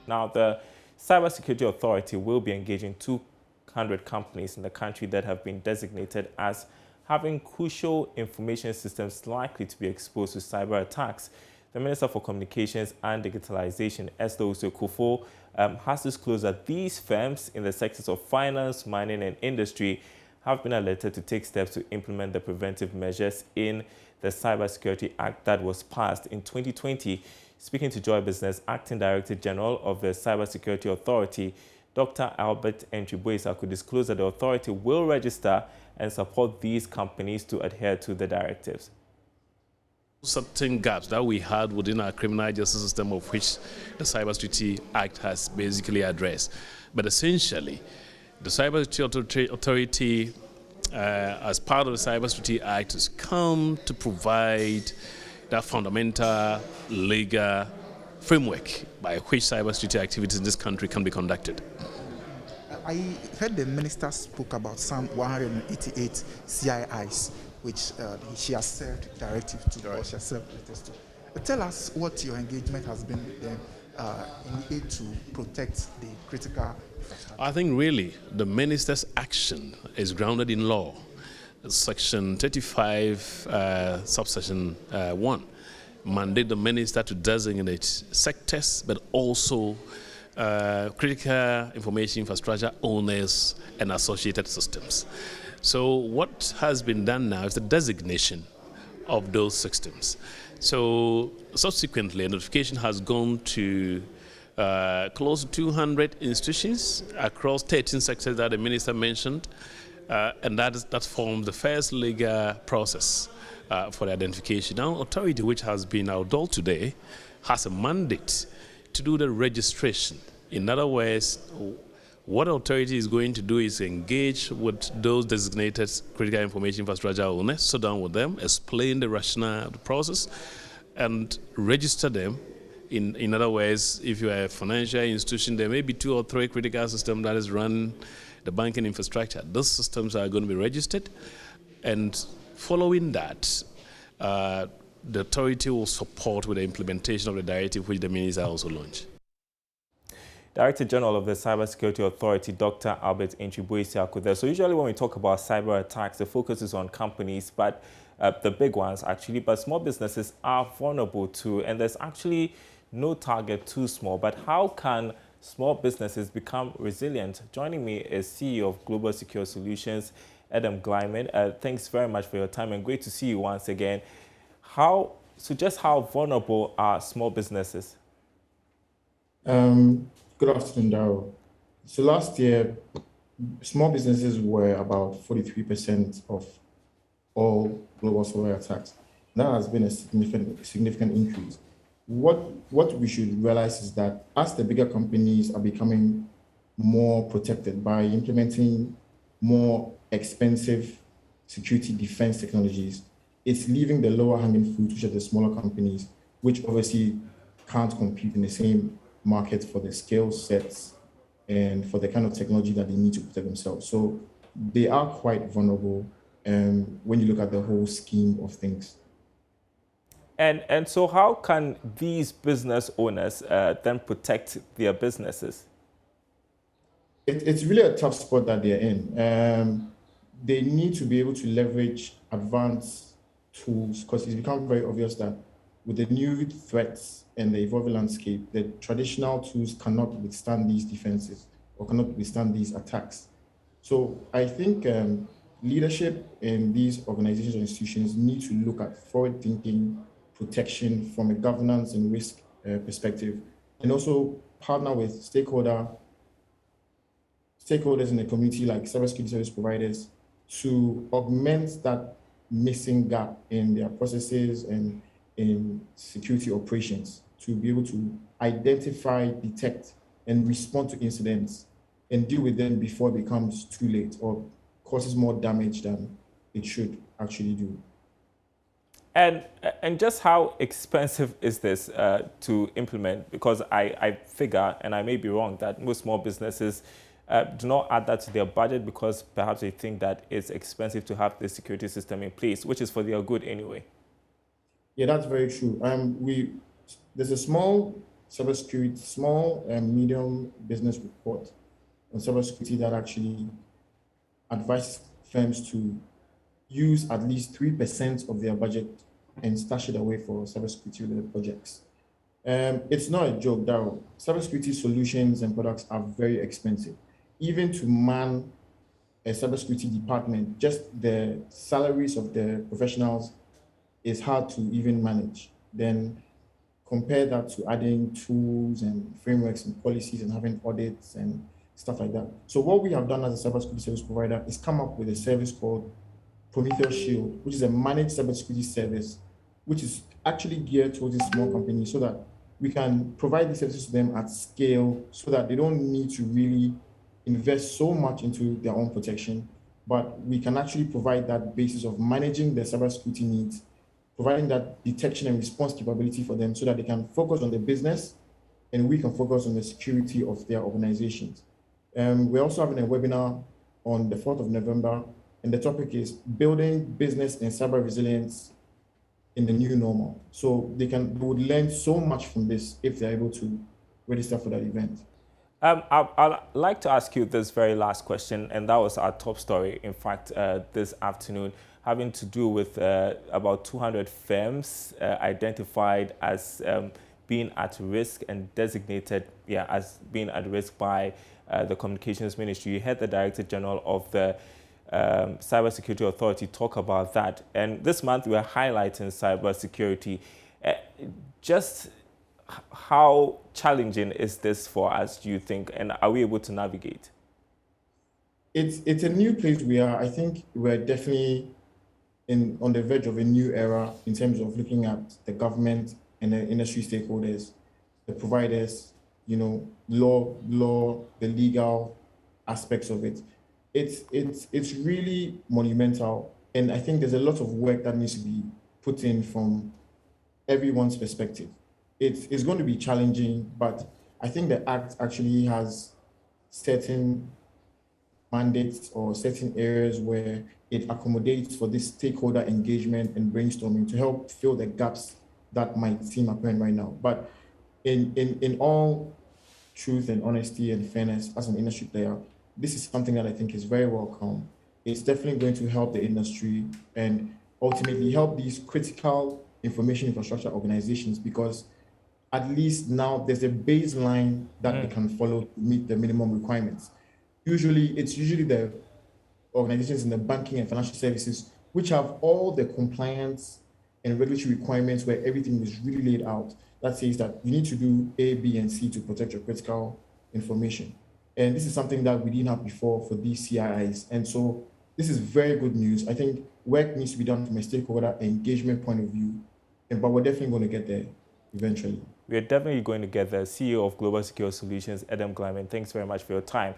Now, the Cybersecurity Authority will be engaging 200 companies in the country that have been designated as having crucial information systems likely to be exposed to cyber attacks. The Minister for Communications and Digitalization, Esther Kufo, has disclosed that these firms in the sectors of finance, mining, and industry have been alerted to take steps to implement the preventive measures in the Cybersecurity Act that was passed in 2020. Speaking to Joy Business, Acting Director General of the Cybersecurity Authority, Dr. Albert Entriboisa, could disclose that the authority will register and support these companies to adhere to the directives. Certain gaps that we had within our criminal justice system, of which the Cybersecurity Act has basically addressed. But essentially, the Cybersecurity Authority, as part of the Cybersecurity Act, has come to provide that fundamental legal framework by which cybersecurity activities in this country can be conducted. I heard the minister spoke about some 188 CIIs, which she has served directive to, or she has served letters to. Tell us what your engagement has been with them in aid to protect the critical infrastructure. I think really the minister's action is grounded in law. Section 35, subsection 1, mandate the minister to designate sectors, but also critical information infrastructure owners and associated systems. So what has been done now is the designation of those systems. So subsequently, a notification has gone to close to 200 institutions across 13 sectors that the minister mentioned, and that forms the first legal process for the identification. Now, authority, which has been outdoor today, has a mandate to do the registration. In other words, what authority is going to do is engage with those designated critical information infrastructure owners, sit down with them, explain the rationale of the process, and register them. In other words, if you are a financial institution, there may be 2 or 3 critical systems that is run the banking infrastructure. Those systems are going to be registered, and following that, the authority will support with the implementation of the directive which the minister also launched. Director General of the Cybersecurity Authority, Dr. Albert Entriboisa, there. So usually when we talk about cyber attacks, the focus is on companies, but the big ones actually, but small businesses are vulnerable too, and there's actually no target too small. But how can small businesses become resilient? Joining me is CEO of Global Secure Solutions, Adam Glyman. Thanks very much for your time and great to see you once again. Just how vulnerable are small businesses? Good afternoon, Darryl. So last year, small businesses were about 43% of all global cyber attacks. That has been a significant increase. What we should realize is that as the bigger companies are becoming more protected by implementing more expensive security defense technologies, it's leaving the lower hanging fruit, which are the smaller companies, which obviously can't compete in the same market for the skill sets and for the kind of technology that they need to protect themselves. So they are quite vulnerable when you look at the whole scheme of things. And so how can these business owners then protect their businesses? It's really a tough spot that they're in. They need to be able to leverage advanced tools, because it's become very obvious that with the new threats and the evolving landscape, the traditional tools cannot withstand these defenses or cannot withstand these attacks. So I think leadership in these organizations or institutions need to look at forward-thinking protection from a governance and risk perspective, and also partner with stakeholders in the community like cybersecurity service providers to augment that missing gap in their processes and in security operations, to be able to identify, detect, and respond to incidents and deal with them before it becomes too late or causes more damage than it should actually do. And just how expensive is this to implement? Because I figure, and I may be wrong, that most small businesses do not add that to their budget because perhaps they think that it's expensive to have the security system in place, which is for their good anyway. Yeah, that's very true. There's a small cybersecurity, small and medium business report on cybersecurity that actually advises firms to use at least 3% of their budget and stash it away for cybersecurity related projects. It's not a joke, though. Cybersecurity solutions and products are very expensive. Even to man a cybersecurity department, just the salaries of the professionals is hard to even manage. Then compare that to adding tools and frameworks and policies and having audits and stuff like that. So what we have done as a cybersecurity service provider is come up with a service called Prometheus Shield, which is a managed cybersecurity service, which is actually geared towards these small companies so that we can provide these services to them at scale so that they don't need to really invest so much into their own protection, but we can actually provide that basis of managing their cybersecurity needs, providing that detection and response capability for them so that they can focus on the business and we can focus on the security of their organizations. We're also having a webinar on the 4th of November, and the topic is building business and cyber resilience in the new normal. So they would learn so much from this if they're able to register for that event. I'd like to ask you this very last question, and that was our top story, in fact, this afternoon, having to do with about 200 firms identified as being at risk and designated as being at risk by the Communications Ministry. You heard the Director General of the Cybersecurity Authority talk about that. And this month we're highlighting cybersecurity. Just how challenging is this for us, do you think, and are we able to navigate? It's a new place we are. I think we're definitely on the verge of a new era in terms of looking at the government and the industry stakeholders, the providers, law, the legal aspects of it. It's really monumental, and I think there's a lot of work that needs to be put in from everyone's perspective. It's going to be challenging, but I think the Act actually has certain mandates or certain areas where it accommodates for this stakeholder engagement and brainstorming to help fill the gaps that might seem apparent right now. But in all truth and honesty and fairness, as an industry player, this is something that I think is very welcome. It's definitely going to help the industry and ultimately help these critical information infrastructure organizations, because at least now there's a baseline that they can follow to meet the minimum requirements. It's usually the organizations in the banking and financial services which have all the compliance and regulatory requirements where everything is really laid out that says that you need to do A, B, and C to protect your critical information. And this is something that we didn't have before for these CIIs. And so this is very good news. I think work needs to be done from a stakeholder engagement point of view, but we're definitely going to get there eventually. We're definitely going to get there. CEO of Global Secure Solutions, Adam Glyman, thanks very much for your time.